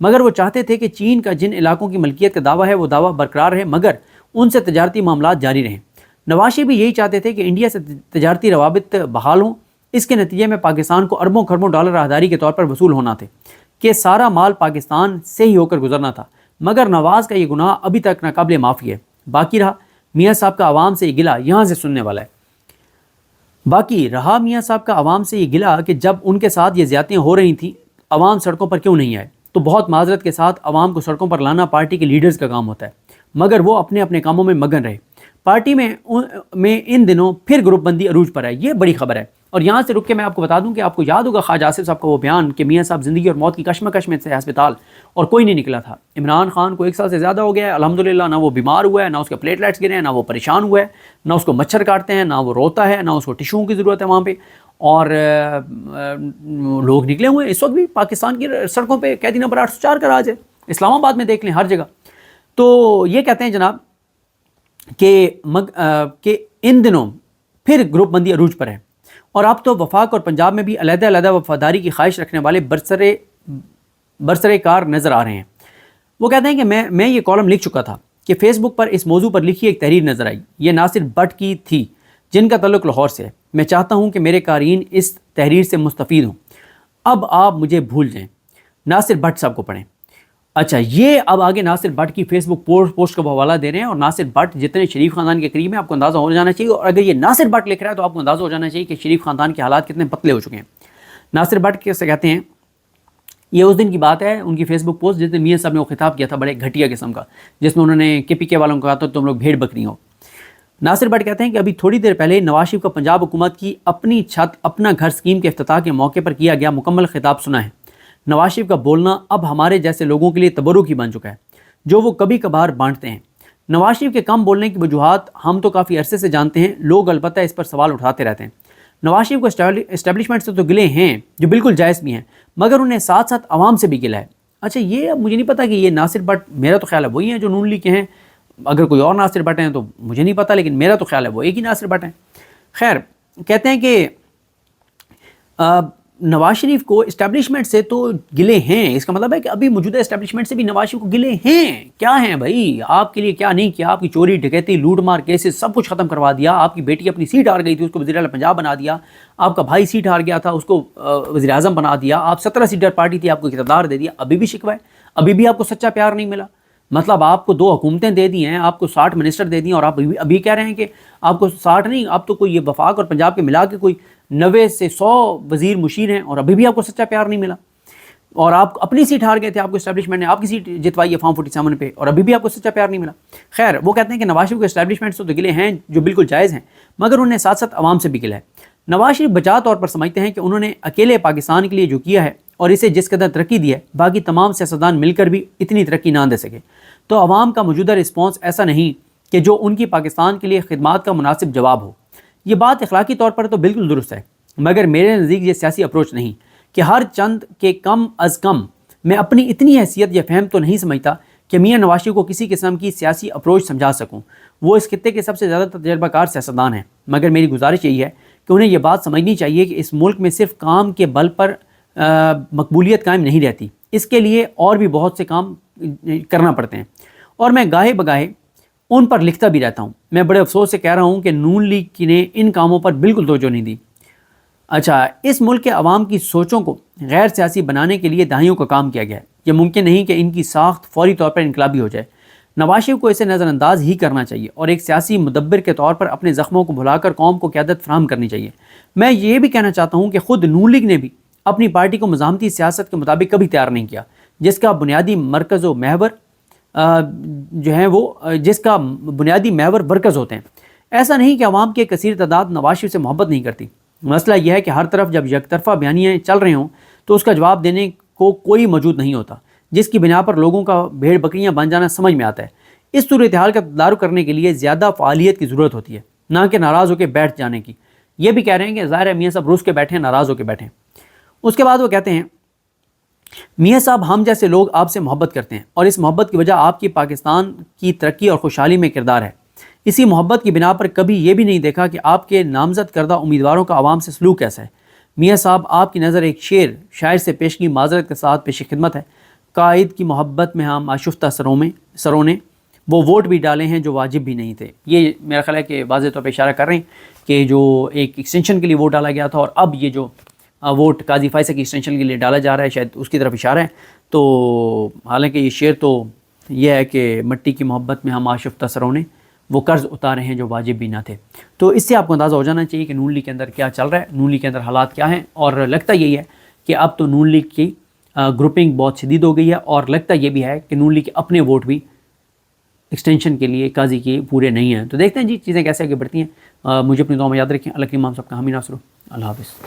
مگر وہ چاہتے تھے کہ چین کا جن علاقوں کی ملکیت کا دعویٰ ہے وہ دعویٰ برقرار رہے مگر ان سے تجارتی معاملات جاری رہیں۔ نواز شریف بھی یہی چاہتے تھے کہ انڈیا سے تجارتی روابط بحال ہوں۔ اس کے نتیجے میں پاکستان کو اربوں خربوں ڈالر راہداری کے طور پر وصول ہونا تھے کہ سارا مال پاکستان سے ہی ہو کر گزرنا تھا، مگر نواز کا یہ گناہ ابھی تک ناقابل معافی ہے۔ باقی رہا میاں صاحب کا عوام سے یہ گلہ، یہاں سے سننے والا ہے۔ باقی رہا میاں صاحب کا عوام سے یہ گلہ کہ جب ان کے ساتھ یہ زیادتیاں ہو رہی تھیں عوام سڑکوں پر کیوں نہیں آئے؟ تو بہت معذرت کے ساتھ عوام کو سڑکوں پر لانا پارٹی کے لیڈرز کا کام ہوتا ہے، مگر وہ اپنے اپنے کاموں میں مگن رہے۔ پارٹی میں ان دنوں پھر گروپ بندی عروج پر ہے، یہ بڑی خبر ہے۔ اور یہاں سے رک کے میں آپ کو بتا دوں کہ آپ کو یاد ہوگا خواجہ آصف صاحب کا وہ بیان کہ میاں صاحب زندگی اور موت کی کشمکش میں تھے ہسپتال اور کوئی نہیں نکلا تھا۔ عمران خان کو 1 سال سے زیادہ ہو گیا ہے، الحمدللہ نہ وہ بیمار ہوا ہے، نہ اس کے پلیٹلیٹس گرے ہیں، نہ وہ پریشان ہوا ہے، نہ اس کو مچھر کاٹتے ہیں، نہ وہ روتا ہے، نہ اس کو ٹیشوؤں کی ضرورت ہے وہاں پہ۔ اور لوگ نکلے ہوئے ہیں اس وقت بھی پاکستان کی سڑکوں پہ، قیدی نمبر 804 کا راج ہے، اسلام آباد میں دیکھ لیں ہر جگہ۔ تو یہ کہتے ہیں جناب کہ ان دنوں پھر گروپ بندی عروج پر ہے اور اب تو وفاق اور پنجاب میں بھی علیحدہ علیحدہ وفاداری کی خواہش رکھنے والے برسرے کار نظر آ رہے ہیں۔ وہ کہتے ہیں کہ میں یہ کالم لکھ چکا تھا کہ فیس بک پر اس موضوع پر لکھی ایک تحریر نظر آئی، یہ ناصر بٹ کی تھی جن کا تعلق لاہور سے ہے۔ میں چاہتا ہوں کہ میرے قارئین اس تحریر سے مستفید ہوں۔ اب آپ مجھے بھول جائیں، ناصر بٹ صاحب کو پڑھیں۔ اچھا، یہ اب آگے ناصر بٹ کی فیس بک پوسٹ کا حوالہ دے رہے ہیں، اور ناصر بٹ جتنے شریف خاندان کے قریب ہیں آپ کو اندازہ ہو جانا چاہیے، اور اگر یہ ناصر بٹ لکھ رہا ہے تو آپ کو اندازہ ہو جانا چاہیے کہ شریف خاندان کے حالات کتنے پتلے ہو چکے ہیں۔ ناصر بٹ کیسے کہتے ہیں، یہ اس دن کی بات ہے ان کی فیس بک پوسٹ جس دن میاں صاحب نے وہ خطاب کیا تھا بڑے گھٹیا قسم کا، جس میں انہوں نے KPK والوں کو کہا تھا تم لوگ بھیڑ بکری ہو۔ ناصر بٹ کہتے ہیں کہ ابھی تھوڑی دیر پہلے نواز شریف کا پنجاب حکومت کی اپنی چھت اپنا گھر اسکیم کے افتتاح کے موقع پر کیا گیا مکمل خطاب سنا ہے۔ نواز شریف کا بولنا اب ہمارے جیسے لوگوں کے لیے تبرک ہی بن چکا ہے جو وہ کبھی کبھار بانٹتے ہیں۔ نواز شریف کے کم بولنے کی وجوہات ہم تو کافی عرصے سے جانتے ہیں، لوگ البتہ اس پر سوال اٹھاتے رہتے ہیں۔ نواز شریف کو اسٹیبلشمنٹ سے تو گلے ہیں جو بالکل جائز بھی ہیں، مگر انہیں ساتھ ساتھ عوام سے بھی گلہ ہے۔ اچھا، یہ مجھے نہیں پتا کہ یہ ناصر بٹ، میرا تو خیال ہے وہی ہیں جو نون لیگ کے ہیں، اگر کوئی اور ناصر بٹ ہیں تو مجھے نہیں پتا، لیکن میرا تو خیال ہے وہ ایک ہی ناصر بٹ ہیں۔ خیر، کہتے ہیں کہ نواز شریف کو اسٹیبلشمنٹ سے تو گلے ہیں، اس کا مطلب ہے کہ ابھی موجودہ اسٹیبلشمنٹ سے بھی نواز شریف کو گلے ہیں۔ کیا ہیں بھائی، آپ کے لیے کیا نہیں کیا، آپ کی چوری ڈکیتی لوٹ مار کیسز سب کچھ ختم کروا دیا، آپ کی بیٹی اپنی سیٹ ہار گئی تھی اس کو وزیر اعلیٰ پنجاب بنا دیا، آپ کا بھائی سیٹ ہار گیا تھا اس کو وزیر اعظم بنا دیا، آپ 17 سیٹر پارٹی تھی آپ کو اقتدار دے دیا، ابھی بھی شکوہ ہے، ابھی بھی آپ کو سچا پیار نہیں ملا۔ مطلب آپ کو 2 حکومتیں دے دی ہیں، آپ کو 60 منسٹر دے دی ہیں، اور آپ ابھی کہہ رہے ہیں کہ آپ کو 60 نہیں، آپ تو کوئی یہ وفاق اور پنجاب کے ملا کے کوئی 90 سے 100 وزیر مشیر ہیں، اور ابھی بھی آپ کو سچا پیار نہیں ملا، اور آپ اپنی سیٹ ہار گئے تھے، آپ کو اسٹیبلشمنٹ نے آپ کی سیٹ جتوائی ہے فارم 47 پہ، اور ابھی بھی آپ کو سچا پیار نہیں ملا۔ خیر، وہ کہتے ہیں کہ نواز شریف کے اسٹیبلشمنٹ سے تو گلے ہیں جو بالکل جائز ہیں، مگر انہیں ساتھ ساتھ عوام سے بھی گلہ ہے۔ نواز شریف بجا طور پر سمجھتے ہیں کہ انہوں نے اکیلے پاکستان کے لیے جو کیا ہے اور اسے جس قدر ترقی دی ہے، باقی تمام سیاستدان مل کر بھی اتنی ترقی نہ دے سکے۔ تو عوام کا موجودہ رسپانس ایسا نہیں کہ جو ان کی پاکستان کے لیے خدمات کا مناسب جواب ہو۔ یہ بات اخلاقی طور پر تو بالکل درست ہے، مگر میرے نزدیک یہ سیاسی اپروچ نہیں کہ ہر چند کے کم از کم میں اپنی اتنی حیثیت یا فہم تو نہیں سمجھتا کہ میاں نواز شریف کو کسی قسم کی سیاسی اپروچ سمجھا سکوں۔ وہ اس خطے کے سب سے زیادہ تجربہ کار سیاستدان ہیں، مگر میری گزارش یہی ہے کہ انہیں یہ بات سمجھنی چاہیے کہ اس ملک میں صرف کام کے بل پر مقبولیت قائم نہیں رہتی، اس کے لیے اور بھی بہت سے کام کرنا پڑتے ہیں، اور میں گاہے بگاہے ان پر لکھتا بھی رہتا ہوں۔ میں بڑے افسوس سے کہہ رہا ہوں کہ نون لیگ نے ان کاموں پر بالکل توجہ نہیں دی۔ اچھا، اس ملک کے عوام کی سوچوں کو غیر سیاسی بنانے کے لیے دہائیوں کا کام کیا گیا ہے، یہ ممکن نہیں کہ ان کی ساخت فوری طور پر انقلابی ہو جائے۔ نواز شریف کو اسے نظر انداز ہی کرنا چاہیے اور ایک سیاسی مدبر کے طور پر اپنے زخموں کو بھلا کر قوم کو قیادت فراہم کرنی چاہیے۔ میں یہ بھی کہنا چاہتا ہوں کہ خود نون لیگ نے بھی اپنی پارٹی کو مزاحمتی سیاست کے مطابق کبھی تیار نہیں کیا، جس کا بنیادی مرکز و محور جس کا بنیادی محور ورکرز ہوتے ہیں۔ ایسا نہیں کہ عوام کی کثیر تعداد نواز شریف سے محبت نہیں کرتی، مسئلہ یہ ہے کہ ہر طرف جب یک طرفہ بیانیاں چل رہے ہوں تو اس کا جواب دینے کو کوئی موجود نہیں ہوتا، جس کی بنا پر لوگوں کا بھیڑ بکریاں بن جانا سمجھ میں آتا ہے۔ اس صورتحال کا تدارک کرنے کے لیے زیادہ فعالیت کی ضرورت ہوتی ہے، نہ کہ ناراض ہو کے بیٹھ جانے کی۔ یہ بھی کہہ رہے ہیں کہ ظاہر ہے میاں صاحب روس کے بیٹھے ہیں، ناراض ہو کے بیٹھے ہیں۔ اس کے بعد وہ کہتے ہیں، میاں صاحب ہم جیسے لوگ آپ سے محبت کرتے ہیں، اور اس محبت کی وجہ آپ کی پاکستان کی ترقی اور خوشحالی میں کردار ہے۔ اسی محبت کی بنا پر کبھی یہ بھی نہیں دیکھا کہ آپ کے نامزد کردہ امیدواروں کا عوام سے سلوک کیسا ہے۔ میاں صاحب، آپ کی نظر ایک شاعر سے پیشگی معذرت کے ساتھ پیش خدمت ہے، قائد کی محبت میں ہم آشفتہ سروں نے وہ ووٹ بھی ڈالے ہیں جو واجب بھی نہیں تھے. یہ میرا خیال ہے کہ واضح طور پہ اشارہ کر رہے ہیں کہ جو ایک ایکسٹینشن کے لیے ووٹ ڈالا گیا تھا اور اب یہ جو ووٹ قاضی فیصل کی ایکسٹینشن کے لیے ڈالا جا رہا ہے شاید اس کی طرف اشارہ ہے. تو حالانکہ یہ شعر تو یہ ہے کہ مٹی کی محبت میں ہم آشفتہ سروں نے وہ قرض اتارے ہیں جو واجب بھی نہ تھے. تو اس سے آپ کو اندازہ ہو جانا چاہیے کہ نون لیگ کے اندر کیا چل رہا ہے, نون لیگ کے اندر حالات کیا ہیں. اور لگتا یہی ہے کہ اب تو نون لیگ کی گروپنگ بہت شدید ہو گئی ہے, اور لگتا یہ بھی ہے کہ نون لیگ کے اپنے ووٹ بھی ایکسٹینشن کے لیے قاضی کے پورے نہیں ہیں. تو دیکھتے ہیں جی چیزیں کیسے آگے بڑھتی ہیں. مجھے اپنی دعا میں یاد رکھیں. اللہ کے امام صاحب کا حامی ناصر. اللہ حافظ.